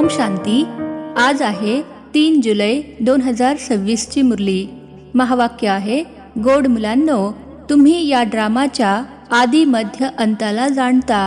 ओम शांती। आज आहे 3 जुलै 2026 ची मुरली। महावाक्य आहे, गोड मुलांनो, तुम्ही या ड्रामाच्या आदी मध्य अंताला जाणता।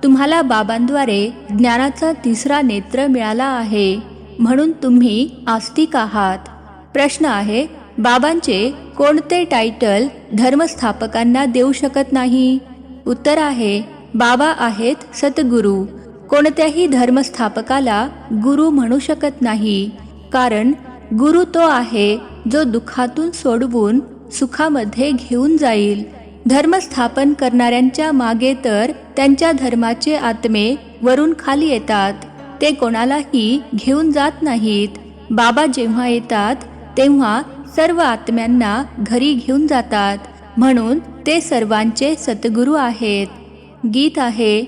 तुम्हाला बाबांद्वारे ज्ञानाचा तिसरा नेत्र मिळाला आहे, म्हणून तुम्ही आस्तिक आहात। प्रश्न आहे, बाबांचे कोणते टायटल धर्मस्थापकांना देऊ शकत नाही? उत्तर आहे, बाबा आहेत सतगुरू। कोणत्याही धर्मस्थापकाला गुरु म्हणू शकत नाही, कारण गुरु तो आहे जो दुःखातून सोडवून सुखामध्ये घेऊन जाईल। धर्मस्थापन करणाऱ्यांच्या मागे तर त्यांच्या धर्माचे आत्मे वरून खाली येतात, ते कोणालाही घेऊन जात नाहीत। बाबा जेव्हा येतात तेव्हा सर्व आत्म्यांना घरी घेऊन जातात, म्हणून ते सर्वांचे सतगुरु आहेत। गीत आहे,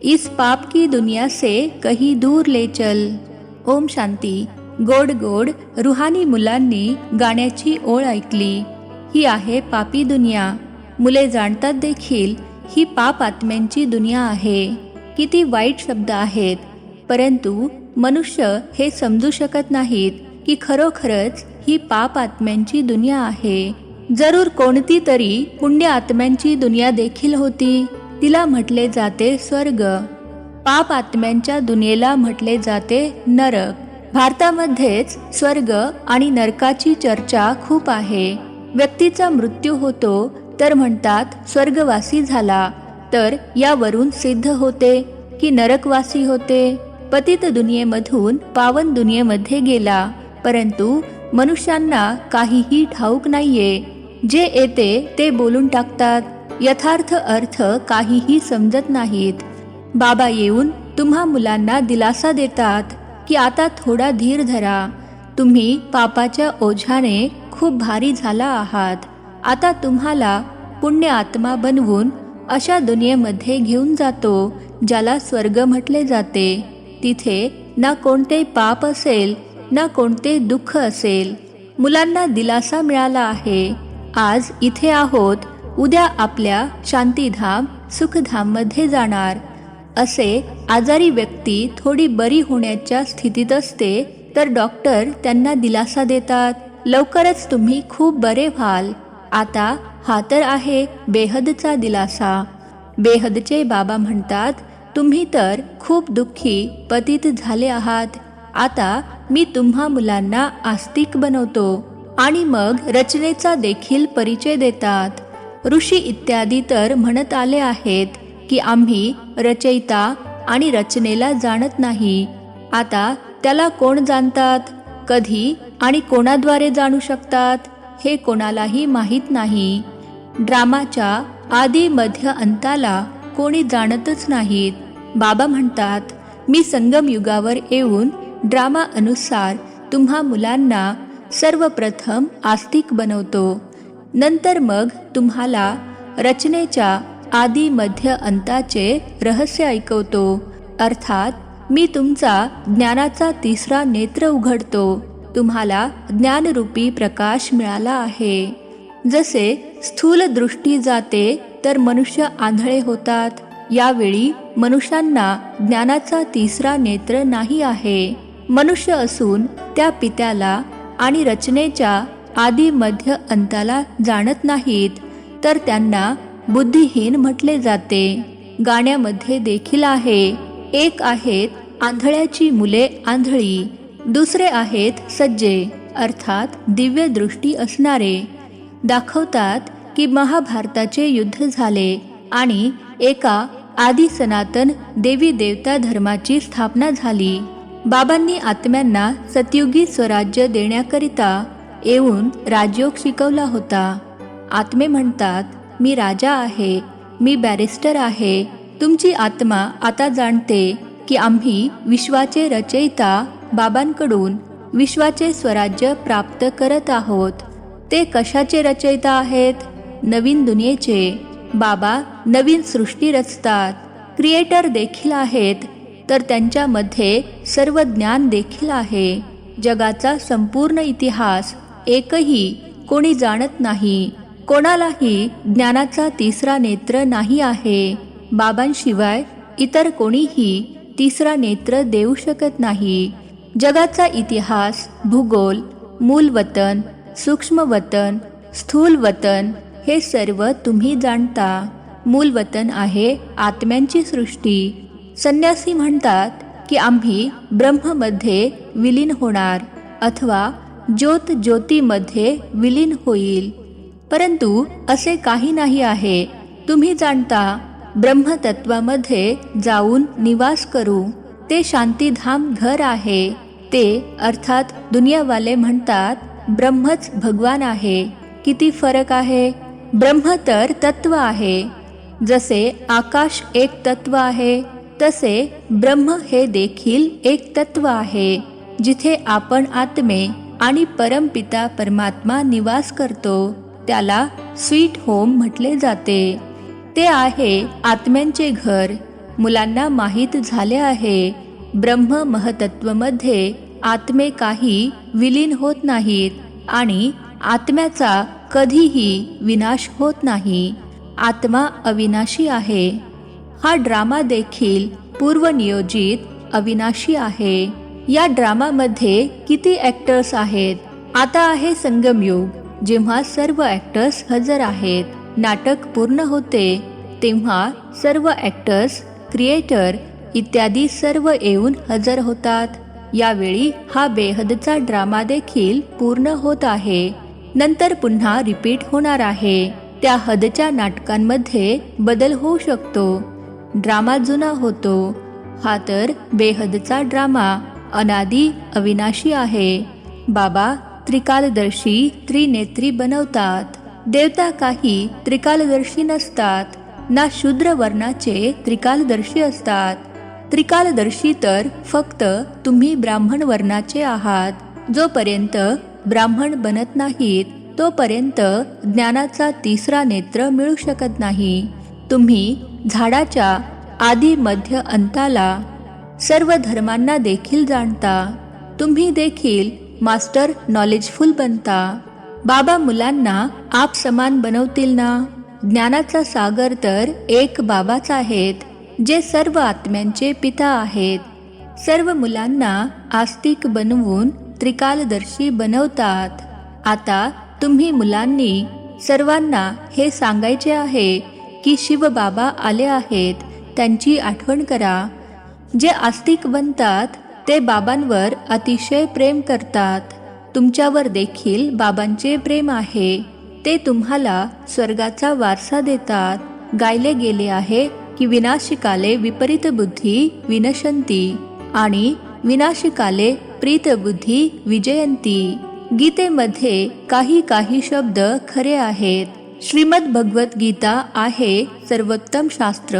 इस पाप की दुनिया से कहीं दूर ले चल। ओम शांती। गोड गोड रुहानी मुलांनी गाण्याची ओळ ऐकली। ही आहे पापी दुनिया। मुले जाणतात देखील ही पाप आत्म्यांची दुनिया आहे। किती वाईट शब्द आहेत, परंतु मनुष्य हे समजू शकत नाहीत की खरोखरच ही पाप आत्म्यांची दुनिया आहे। जरूर कोणती तरी पुण्य आत्म्यांची दुनिया देखील होती, तिला म्हटले जाते स्वर्ग। पाप आत्म्यांच्या दुनियेला म्हटले जाते नरक। भारतामध्येच स्वर्ग आणि नरकाची चर्चा खूप आहे। व्यक्तीचा मृत्यू होतो तर म्हणतात स्वर्गवासी झाला, तर यावरून सिद्ध होते की नरकवासी होते। पतित दुनियेमधून पावन दुनियेमध्ये गेला, परंतु मनुष्यांना काहीही ठाऊक नाहीये। जे येते ते बोलून टाकतात, यथार्थ अर्थ काहीही समजत नाहीत। बाबा येऊन तुम्हा मुलांना दिलासा देतात की आता थोडा धीर धरा, तुम्ही पापाच्या ओझ्याने खूप भारी झाला आहात। आता तुम्हाला पुण्य आत्मा बनवून अशा दुनियेमध्ये घेऊन जातो ज्याला स्वर्ग म्हटले जाते। तिथे ना कोणते पाप असेल ना कोणते दुःख असेल। मुलांना दिलासा मिळाला आहे। आज इथे आहोत, उद्या आपल्या शांतीधाम सुखधाम मध्ये जाणार। असे आजारी व्यक्ती थोडी बरी होण्याच्या स्थितीत असते तर डॉक्टर त्यांना दिलासा देतात, लवकरच तुम्ही खूप बरे व्हाल। आता हा तर आहे बेहदचा दिलासा। बेहदचे बाबा म्हणतात, तुम्ही तर खूप दुःखी पतित झाले आहात। आता मी तुम्हा मुलांना आस्तिक बनवतो। आणि मग रचनेचा देखील परिचय देतात। ऋषी इत्यादी तर म्हणत आले आहेत की आम्ही रचयिता आणि रचनेला जाणत नाही। आता त्याला कोण जाणतात, कधी आणि कोणाद्वारे जाणू शकतात, हे कोणालाही माहीत नाही। ड्रामाच्या आदी मध्य अंताला कोणी जाणतच नाहीत। बाबा म्हणतात, मी संगम युगावर येऊन ड्रामा अनुसार तुम्हा मुलांना सर्वप्रथम आस्तिक बनवतो, नंतर मग तुम्हाला रचनेच्या आदी मध्य अंताचे रहस्य ऐकवतो। अर्थात मी तुमचा ज्ञानाचा तिसरा नेत्र उघडतो। तुम्हाला ज्ञानरूपी प्रकाश मिळाला आहे। जसे स्थूल दृष्टी जाते तर मनुष्य आंधळे होतात, यावेळी मनुष्यांना ज्ञानाचा तिसरा नेत्र नाही आहे। मनुष्य असून त्या पित्याला आणि रचनेच्या आदी मध्य अंताला जाणत नाहीत, तर त्यांना बुद्धिहीन म्हटले जाते। गाण्यामध्ये देखील आहे, एक आहेत आंधळ्याची मुले आंधळी, दुसरे आहेत सज्जे अर्थात दिव्य दृष्टी असणारे। दाखवतात की महाभारताचे युद्ध झाले आणि एका आदी सनातन देवी देवता धर्माची स्थापना झाली। बाबांनी आत्म्यांना सतयुगी स्वराज्य देण्याकरिता येऊन राजयोग शिकवला होता। आत्मे म्हणतात, मी राजा आहे, मी बॅरिस्टर आहे। तुमची आत्मा आता जाणते की आम्ही विश्वाचे रचयिता बाबांकडून विश्वाचे स्वराज्य प्राप्त करत आहोत। ते कशाचे रचयिता आहेत? नवीन दुनियेचे। बाबा नवीन सृष्टी रचतात, क्रिएटर देखील आहेत, तर त्यांच्यामध्ये सर्व ज्ञान देखील आहे। जगाचा संपूर्ण इतिहास एकही कोणी जाणत नाही। कोणालाही ज्ञानाचा तिसरा नेत्र नाही आहे। बाबांशिवाय इतर कोणीही तिसरा नेत्र देऊ शकत नाही. जगाचा इतिहास, भूगोल, मूल वतन, सूक्ष्म वतन, स्थूल वतन हे सर्व तुम्ही जाणता. मूल वतन आहे आत्म्यांची सृष्टी. संन्यासी म्हणतात की आम्ही ब्रह्ममध्ये विलीन होणार अथवा ज्योत ज्योतीमध्ये विलीन होईल, परंतु असे काही नाही आहे. तुम्ही जाणता ब्रह्मतत्वामध्ये जाऊन निवास करू. ते शांतीधाम घर आहे. ते अर्थात दुनियावाले म्हणतात ब्रह्मच भगवान आहे. किती फरक आहे. ब्रह्म तर तत्व आहे. जसे आकाश एक तत्व आहे, तसे ब्रह्म हे देखील एक तत्व आहे, जिथे आपण आत्मे आणि परमपिता परमात्मा निवास करतो. त्याला स्वीट होम म्हटले जाते. ते आहे आत्म्यांचे घर. मुलांना माहीत झाले आहे ब्रह्म महतत्वमध्ये आत्मे काही विलीन होत नाहीत आणि आत्म्याचा कधीही विनाश होत नाही. आत्मा अविनाशी आहे. हा ड्रामा देखील पूर्वनियोजित अविनाशी आहे. या ड्रामामध्ये किती ॲक्टर्स आहेत. आता आहे संगमयुग, जेव्हा सर्व ॲक्टर्स हजर आहेत. नाटक पूर्ण होते तेव्हा सर्व ॲक्टर्स, क्रिएटर इत्यादी सर्व येऊन हजर होतात. यावेळी हा बेहदचा ड्रामा देखील पूर्ण होत आहे. नंतर पुन्हा रिपीट होणार आहे. त्या हदच्या नाटकांमध्ये बदल होऊ शकतो. ड्रामा जुना होतो. हा तर बेहदचा ड्रामा अनादी अविनाशी आहे. बाबा त्रिकालदर्शी, त्रिनेत्री बनवतात. देवता काही त्रिकालदर्शी नसतात. ना शूद्र वर्णाचे त्रिकालदर्शी असतात. त्रिकालदर्शी तर फक्त तुम्ही ब्राह्मण वर्णाचे आहात. जोपर्यंत ब्राह्मण बनत नाहीत तोपर्यंत ज्ञानाचा तिसरा नेत्र मिळू शकत नाही. तुम्ही झाडाच्या आदी मध्य अंताला, सर्व धर्मांना देखील जाणता. तुम्ही देखील मास्टर नॉलेजफुल बनता. बाबा मुलांना आप समान बनवतील ना. ज्ञानाचा सागर तर एक बाबाच आहेत, जे सर्व आत्म्यांचे पिता आहेत. सर्व मुलांना आस्तिक बनवून त्रिकालदर्शी बनवतात. आता तुम्ही मुलांनी सर्वांना हे सांगायचे आहे की शिवबाबा आले आहेत, त्यांची आठवण करा. जे आस्तिक बनतात ते बाबांवर अतिशय प्रेम करतात. तुमच्यावर देखील बाबांचे प्रेम आहे. ते तुम्हाला स्वर्गाचा वारसा देतात. गायले गेले आहे की विनाशिकाले विपरीत बुद्धी विनशंती आणि विनाशिकाले प्रीत बुद्धी विजयंती. गीतेमध्ये काही शब्द खरे आहेत. श्रीमद भगवद्गीता आहे सर्वोत्तम शास्त्र,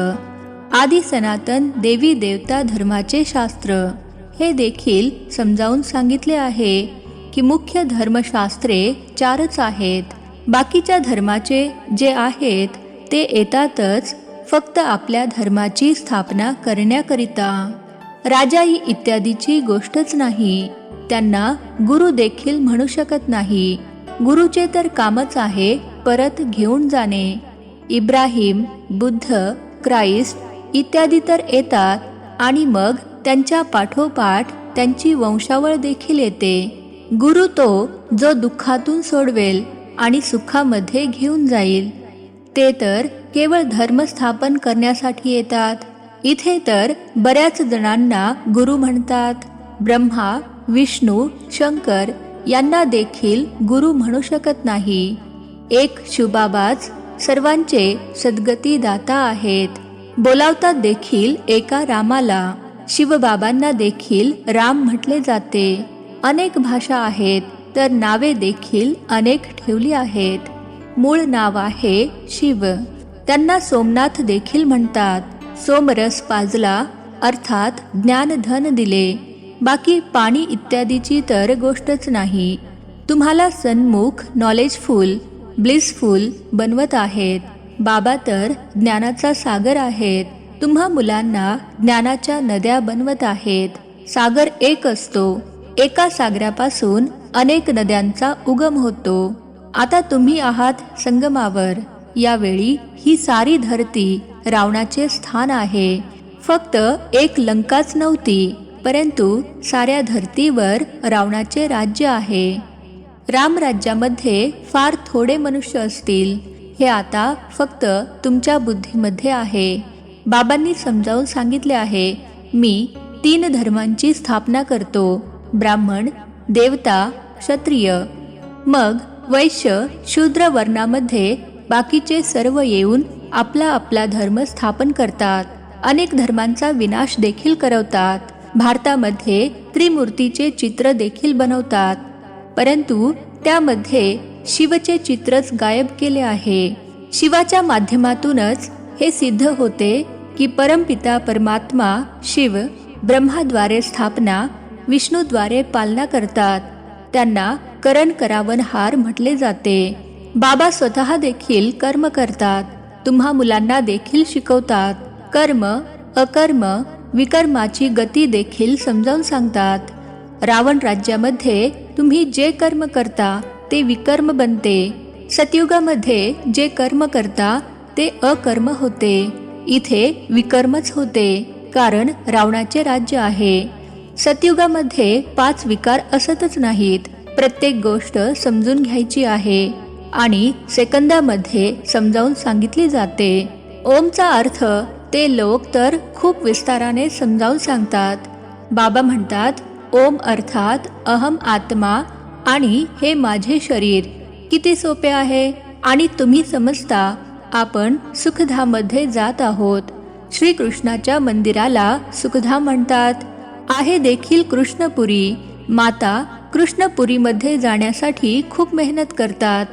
आदी सनातन देवी देवता धर्माचे शास्त्र. हे देखील समजावून सांगितले आहे की मुख्य धर्मशास्त्रे 4च आहेत. बाकीच्या धर्माचे जे आहेत ते येतातच फक्त आपल्या धर्माची स्थापना करण्याकरिता. राजाई इत्यादीची गोष्टच नाही. त्यांना गुरु देखील म्हणू शकत नाही. गुरुचे तर कामच आहे परत घेऊन जाणे. इब्राहिम, बुद्ध, क्राइस्ट इत्यादी तर येतात आणि मग त्यांच्या पाठोपाठ त्यांची वंशावळ देखील येते. गुरु तो जो दुःखातून सोडवेल आणि सुखामध्ये घेऊन जाईल. ते तर केवळ धर्मस्थापन करण्यासाठी येतात. इथे तर बऱ्याच जणांना गुरु म्हणतात. ब्रह्मा, विष्णू, शंकर यांना देखील गुरु म्हणू शकत नाही. एक शिवबाबाच सर्वांचे सद्गती दाता आहेत. बोलावतात देखील एका रामाला. शिवबाबांना देखील राम म्हटले जाते. अनेक भाषा आहेत तर नावे देखील अनेक ठेवली आहेत. मूळ नाव आहे शिव. त्यांना सोमनाथ देखील म्हणतात. सोमरस पाजला अर्थात ज्ञानधन दिले. बाकी पाणी इत्यादीची तर गोष्टच नाही. तुम्हाला सन्मुख, नॉलेजफुल, ब्लिसफुल बनवत आहेत. बाबा तर ज्ञानाचा सागर आहेत. तुम्हा मुलांना ज्ञानाच्या नद्या बनवत आहेत. सागर एक असतो. एका सागरापासून अनेक नद्यांचा उगम होतो. आता तुम्ही आहात संगमावर. यावेळी ही सारी धरती रावणाचे स्थान आहे. फक्त एक लंकाच नव्हती, परंतु साऱ्या धर्तीवर रावणाचे राज्य आहे. रामराज्यामध्ये फार थोडे मनुष्य असतील, हे आता फक्त तुमच्या बुद्धीमध्ये आहे. बाबांनी समजावून सांगितले आहे, मी 3 धर्मांची स्थापना करतो, ब्राह्मण, देवता, क्षत्रिय. मग वैश्य शूद्र वर्णामध्ये बाकीचे सर्व येऊन आपला आपला धर्म स्थापन करतात. अनेक धर्मांचा विनाश देखील करवतात. भारतामध्ये त्रिमूर्तीचे चित्र देखील बनवतात, परंतु त्यामध्ये शिवचे चित्रच गायब केले आहे. शिवाच्या माध्यमातूनच हे सिद्ध होते की परमपिता परमात्मा शिव ब्रह्माद्वारे स्थापना, विष्णूद्वारे पालना करतात. त्यांना करण करावनहार म्हटले जाते. बाबा स्वतः देखील कर्म करतात, तुम्हा मुलांना देखील शिकवतात. कर्म, अकर्म, विकर्माची गती देखील समजावून सांगतात. रावण राज्यामध्ये तुम्ही जे कर्म करता ते विकर्म बनते. सतयुगामध्ये जे कर्म करता ते अकर्म होते. इथे विकर्मच होते, कारण रावणाचे राज्य आहे. सतयुगामध्ये 5 विकार असतच नाहीत. प्रत्येक गोष्ट समजून घ्यायची आहे आणि सेकंदामध्ये समजावून सांगितली जाते. ओमचा अर्थ ते लोक तर खूप विस्ताराने समजावून सांगतात. बाबा म्हणतात, ओम अर्थात अहम आत्मा आणि हे माझे शरीर. किती सोपे आहे. आणि तुम्ही समजता आपण सुखधाममध्ये जात आहोत. श्रीकृष्णाच्या मंदिराला सुखधाम म्हणतात. आहे देखील कृष्णपुरी. माता कृष्णपुरीमध्ये जाण्यासाठी खूप मेहनत करतात.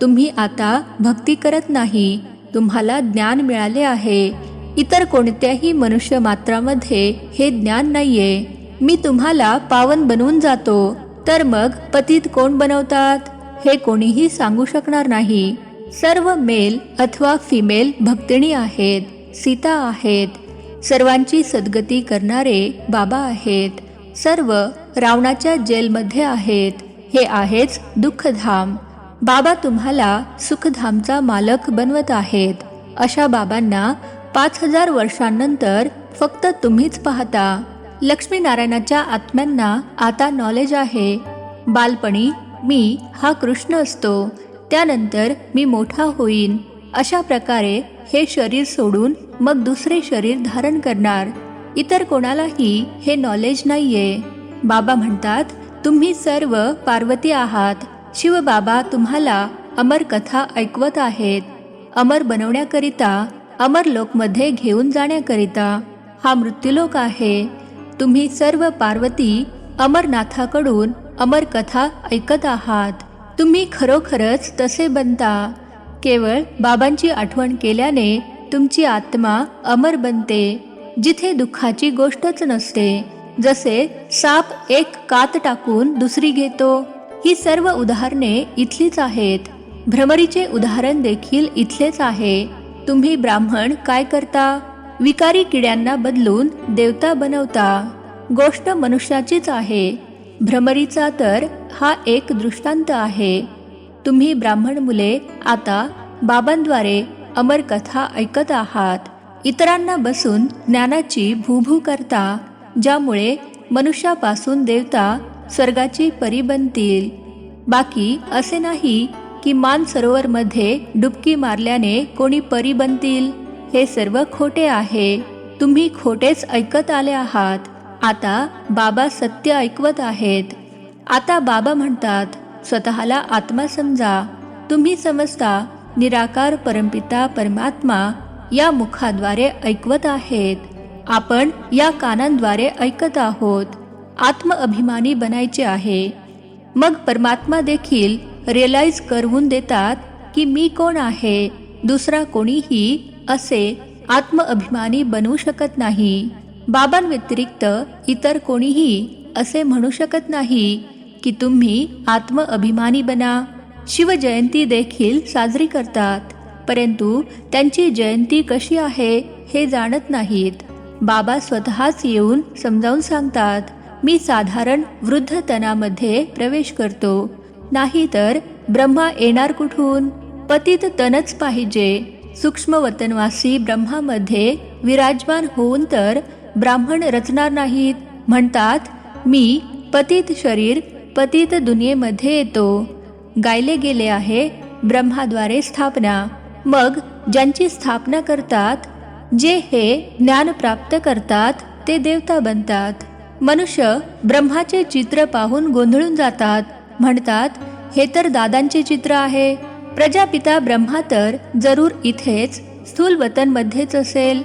तुम्ही आता भक्ती करत नाही, तुम्हाला ज्ञान मिळाले आहे. इतर कोणत्याही मनुष्य मात्रामध्ये हे ज्ञान नाहीये. मी तुम्हाला पावन बनवून जातो, तर मग पतित कोण बनवतात हे कोणीही सांगू शकणार नाही. सर्व मेल अथवा फिमेल भक्तिणी आहेत, सीता आहेत. सर्वांची सद्गती करणारे बाबा आहेत. सर्व रावणाच्या जेलमध्ये आहेत. हे आहेच दुःखधाम. बाबा तुम्हाला सुखधामचा मालक बनवत आहेत. अशा बाबांना 5000 वर्षांनंतर फक्त तुम्हीच पाहता. लक्ष्मीनारायणाच्या आत्म्यांना आता नॉलेज आहे. बालपणी मी हा कृष्ण असतो, त्यानंतर मी मोठा होईन. अशा प्रकारे हे शरीर सोडून मग दुसरे शरीर धारण करणार. इतर कोणालाही हे नॉलेज नाहीये. बाबा म्हणतात, तुम्ही सर्व पार्वती आहात. शिवबाबा तुम्हाला अमर कथा ऐकवत आहेत. अमर बनवण्याकरिता, अमर लोकमध्ये घेऊन जाण्याकरिता. हा मृत्यूलोक आहे. तुम्ही सर्व पार्वती अमरनाथाकडून अमर कथा ऐकत आहात. तुम्ही खरोखरच तसे बनता. केवळ बाबांची आठवण केल्याने तुमची आत्मा अमर बनते, जिथे दुःखाची गोष्टच नसते. जसे साप एक कात टाकून दुसरी घेतो. ही सर्व उदाहरणे इथलीच आहेत. भ्रमरीचे उदाहरण देखील इथलेच आहे. तुम्ही ब्राह्मण काय करता? विकारी किड्यांना बदलून देवता बनवता. गोष्ट मनुष्याचीच आहे. भ्रमरीचा तर हा एक दृष्टांत आहे. तुम्ही ब्राह्मण मुले आता बाबांद्वारे अमर कथा ऐकत आहात. इतरांना बसून ज्ञानाची भूभू करता, ज्यामुळे मनुष्यापासून देवता स्वर्गाची परी बनतील. बाकी असे नाही की मानसरोवरमध्ये डुबकी मारल्याने कोणी परी बनतील. हे सर्व खोटे आहे. तुम्ही खोटेच ऐकत आले आहात. आता बाबा सत्य ऐकवत आहेत. आता बाबा म्हणतात, स्वतःला आत्मा समजा. तुम्ही समजता निराकार परमपिता परमात्मा या मुखाद्वारे ऐकवत आहेत. आपण या कानांद्वारे ऐकत आहोत. आत्मअभिमानी बनायचे आहे. मग परमात्मा देखील रिअलाइज करवून देतात की मी कोण आहे. दुसरा कोणीही असे आत्मअभिमानी बनवू शकत नाही. बाबांव्यतिरिक्त इतर कोणीही असे म्हणू शकत नाही की तुम्ही आत्मअभिमानी बना. शिवजयंती देखील साजरी करतात, परंतु त्यांची जयंती कशी आहे हे जाणत नाहीत. बाबा स्वतःच येऊन समजावून सांगतात, मी साधारण वृद्धतनामध्ये प्रवेश करतो, नाहीतर ब्रह्मा येणार कुठून? पतित तनच पाहिजे. सूक्ष्म वतनवासी ब्रह्मामध्ये विराजमान होऊन तर ब्राह्मण रचणार नाहीत. म्हणतात मी पतित शरीर पतित दुनियेमध्ये येतो. गायले गेले आहे ब्रह्माद्वारे स्थापना. मग ज्यांची स्थापना करतात, जे हे ज्ञान प्राप्त करतात, ते देवता बनतात. मनुष्य ब्रह्माचे चित्र पाहून गोंधळून जातात. म्हणतात हे तर दादांचे चित्र आहे. प्रजापिता ब्रह्मा तर जरूर इथेच स्थूल वतनमध्येच असेल.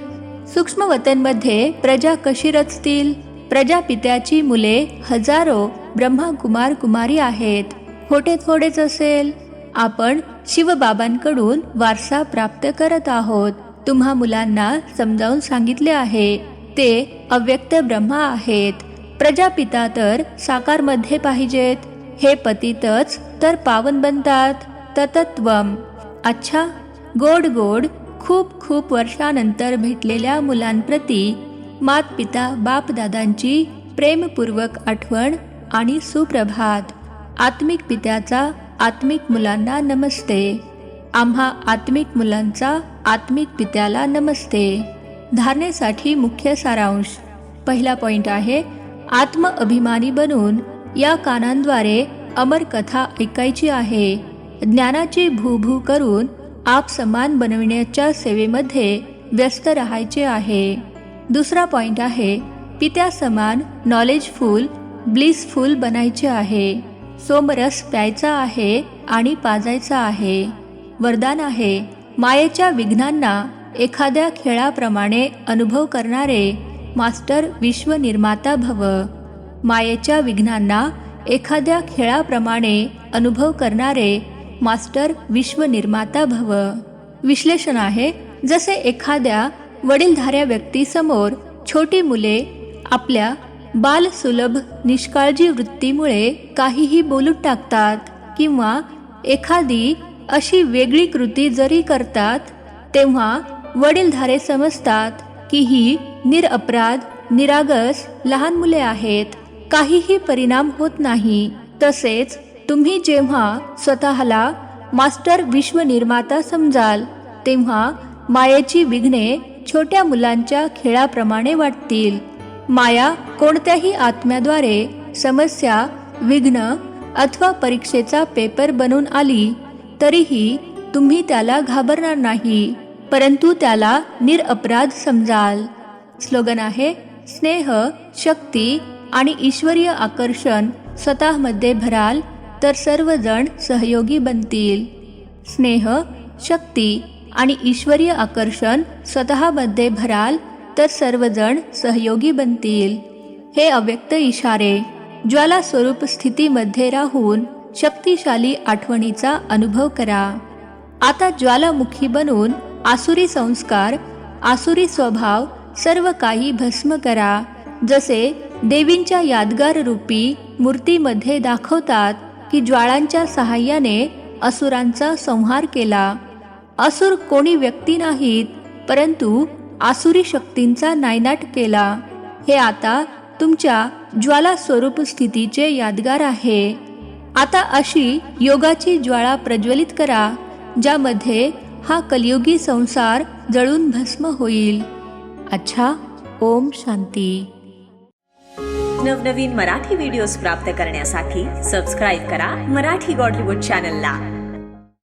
सूक्ष्म वतनमध्ये प्रजा कशी रचतील? प्रजापित्याची मुले हजारो ब्रह्मा कुमार कुमारी आहेत. खोटे थोडेच असेल. आपण शिवबाबांकडून वारसा प्राप्त करत आहोत. तुम्हा मुलांना समजावून सांगितले आहे ते अव्यक्त ब्रह्मा आहेत. प्रजापिता तर साकारमध्ये पाहिजेत. हे पतितच तर पावन बनतात. ततत्वम. अच्छा, गोड गोड खूप खूप वर्षानंतर भेटलेल्या मुलांप्रती मात पिता बाप दादांची प्रेमपूर्वक आठवण आणि सुप्रभात. आत्मिक पित्याचा आत्मिक मुलांना नमस्ते. आम्हा आत्मिक मुलांचा आत्मिक पित्याला नमस्ते. धारणेसाठी मुख्य सारांश. पहिला पॉइंट आहे, आत्म अभिमानी बनून या कानांद्वारे अमर कथा ऐकायची आहे. ज्ञानाची भूभू करून आप समान बनविण्याच्या सेवेमध्ये व्यस्त राहायचे आहे. दुसरा पॉइंट आहे, पित्या समान नॉलेजफुल ब्लिसफुल बनायचे आहे. सोमरस प्यायचा आहे आणि पाजायचा आहे. वरदान आहे, मायेच्या विघ्नांना एखाद्या खेळाप्रमाणे अनुभव करणारे मास्टर विश्वनिर्माता भव. मायेच्या विघ्नांना एखाद्या खेळाप्रमाणे अनुभव करणारे मास्टर विश्वनिर्माता भव. विश्लेषण आहे, जसे एखाद्या वडीलधाऱ्या व्यक्तीसमोर छोटी मुले आपल्या बालसुलभ निष्काळजी वृत्तीमुळे काहीही बोलून टाकतात किंवा एखादी अशी वेगळी कृती जरी करतात, तेव्हा वडीलधारे समजतात की ही निरअपराध निरागस लहान मुले आहेत. काहीही परिणाम होत नाही. तसेच तुम्ही जेव्हा स्वतःला मास्टर विश्वनिर्माता समजाल, तेव्हा मायेची विघ्ने छोट्या मुलांच्या खेळाप्रमाणे वाटतील. माया कोणत्याही आत्म्याद्वारे समस्या, विघ्न अथवा परीक्षेचा पेपर बनून आली तरीही तुम्ही त्याला घाबरणार नाही, परंतु त्याला निरअपराध समजाल. स्लोगन आहे, स्नेह, शक्ती आणि ईश्वरीय आकर्षण स्वतःमध्ये भराल तर सर्वजण सहयोगी बनतील. स्नेह, शक्ती आणि ईश्वरीय आकर्षण स्वतःमध्ये भराल तर सर्वजण सहयोगी बनतील. हे अव्यक्त इशारे ज्वाला स्वरूप स्थितीमध्ये राहून शक्तिशाली आठवणीचा अनुभव करा. आता ज्वालामुखी बनून आसुरी संस्कार, आसुरी स्वभाव सर्व काही भस्म करा. जसे देवींच्या यादगार रूपी मूर्तीमध्ये दाखवतात की ज्वाळांच्या सहाय्याने असुरांचा संहार केला. असुर कोणी व्यक्ती नाहीत, परंतु आसुरी शक्तींचा नायनाट केला. हे आता तुमच्या ज्वाला स्वरूप स्थितीचे यादगार आहे. आता अशी योगाची ज्वाळा प्रज्वलित करा, ज्यामध्ये हा कलियुगी संसार जळून भस्म होईल. अच्छा, ओम शांती. नवनवीन मराठी व्हिडिओज प्राप्त करण्यासाठी सबस्क्राईब करा मराठी गॉडलीवूड चॅनलला.